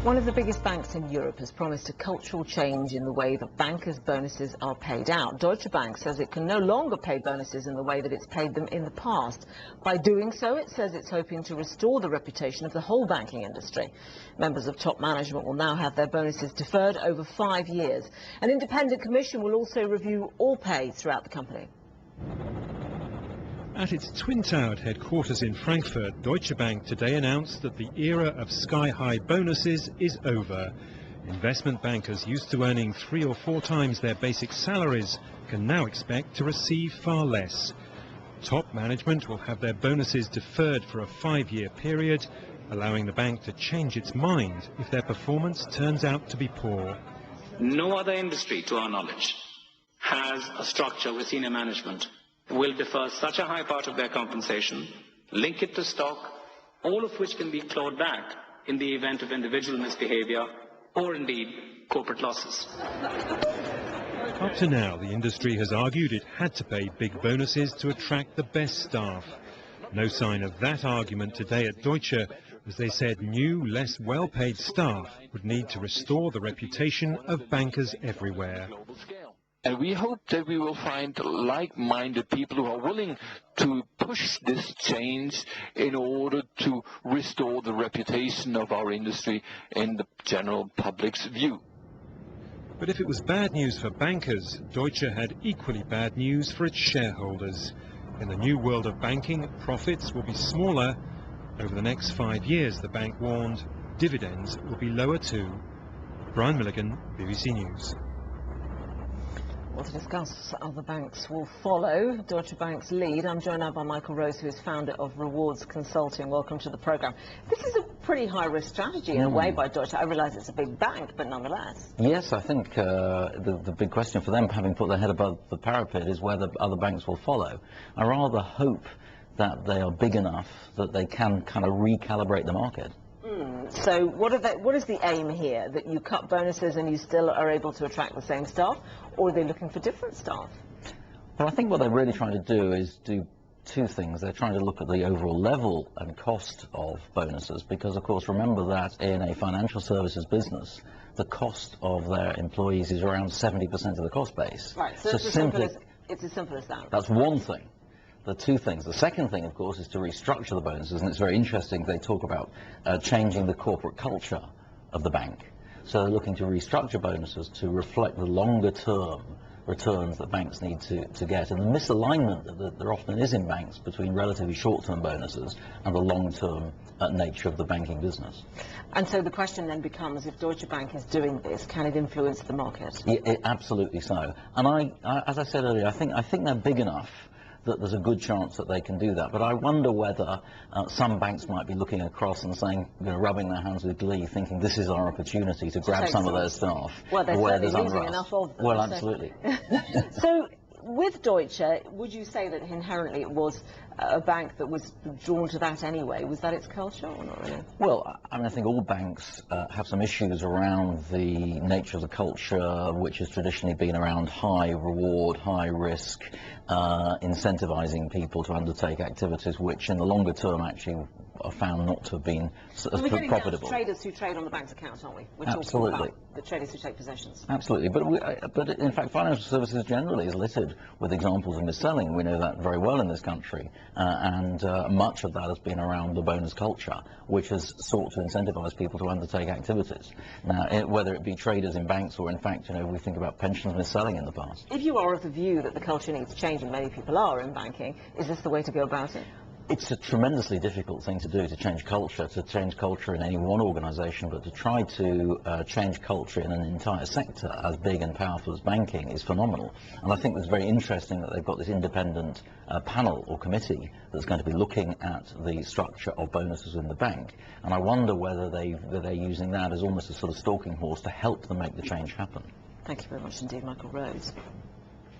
One of the biggest banks in Europe has promised a cultural change in the way that bankers' bonuses are paid out. Deutsche Bank says it can no longer pay bonuses in the way that it's paid them in the past. By doing so, it says it's hoping to restore the reputation of the whole banking industry. Members of top management will now have their bonuses deferred over 5 years. An independent commission will also review all pay throughout the company. At its twin-towered headquarters in Frankfurt, Deutsche Bank today announced that the era of sky-high bonuses is over. Investment bankers used to earning 3 or 4 times their basic salaries can now expect to receive far less. Top management will have their bonuses deferred for a 5-year period, allowing the bank to change its mind if their performance turns out to be poor. No other industry, to our knowledge, has a structure with senior management will defer such a high part of their compensation, link it to stock, all of which can be clawed back in the event of individual misbehavior or indeed corporate losses. Up to now, the industry has argued it had to pay big bonuses to attract the best staff. No sign of that argument today at Deutsche, as they said new, less well-paid staff would need to restore the reputation of bankers everywhere. And we hope that we will find like-minded people who are willing to push this change in order to restore the reputation of our industry in the general public's view. But if it was bad news for bankers, Deutsche had equally bad news for its shareholders. In the new world of banking, profits will be smaller. Over the next 5 years, the bank warned, dividends will be lower too. Brian Milligan, BBC News. Well, to discuss other banks will follow Deutsche Bank's lead, I'm joined now by Michael Rose, who is founder of Rewards Consulting. Welcome to the programme. This is a pretty high-risk strategy in a way by Deutsche. I realise it's a big bank, but nonetheless. Yes, I think the big question for them, having put their head above the parapet, is whether other banks will follow. I rather hope that they are big enough that they can kind of recalibrate the market. So what is the aim here? That you cut bonuses and you still are able to attract the same staff? Or are they looking for different staff? Well, I think what they're really trying to do is do 2 things. They're trying to look at the overall level and cost of bonuses, because, of course, remember that in a financial services business, the cost of their employees is around 70% of the cost base. Right, so it's as simple as that. That's one thing. The 2 things. The second thing, of course, is to restructure the bonuses, and it's very interesting. They talk about changing the corporate culture of the bank. So they're looking to restructure bonuses to reflect the longer-term returns that banks need to get, and the misalignment that there often is in banks between relatively short-term bonuses and the long-term nature of the banking business. And so the question then becomes, if Deutsche Bank is doing this, can it influence the market? Absolutely so. And as I said earlier, I think they're big enough that there's a good chance that they can do that. But I wonder whether some banks might be looking across and saying, rubbing their hands with glee, thinking this is our opportunity to grab some of their staff. Well, they're certainly losing enough of them. Well, absolutely. So, with Deutsche, would you say that inherently it was a bank that was drawn to that anyway? Was that its culture or not really? Well, I mean, I think all banks have some issues around the nature of the culture, which has traditionally been around high reward, high risk, incentivizing people to undertake activities which in the longer term actually are found not to have been as profitable. We're getting down to traders who trade on the bank's account, aren't we? We're Absolutely. talking about the traders who take possessions. Absolutely, but in fact financial services generally is littered with examples of mis-selling. We know that very well in this country, and much of that has been around the bonus culture, which has sought to incentivize people to undertake activities. Now, whether it be traders in banks or in fact, we think about pensions mis-selling in the past. If you are of the view that the culture needs change, and many people are in banking, is this the way to go about it? It's a tremendously difficult thing to do, to change culture in any one organisation, but to try to change culture in an entire sector as big and powerful as banking is phenomenal. And I think it's very interesting that they've got this independent panel or committee that's going to be looking at the structure of bonuses in the bank. And I wonder whether they're using that as almost a sort of stalking horse to help them make the change happen. Thank you very much indeed, Michael Rose.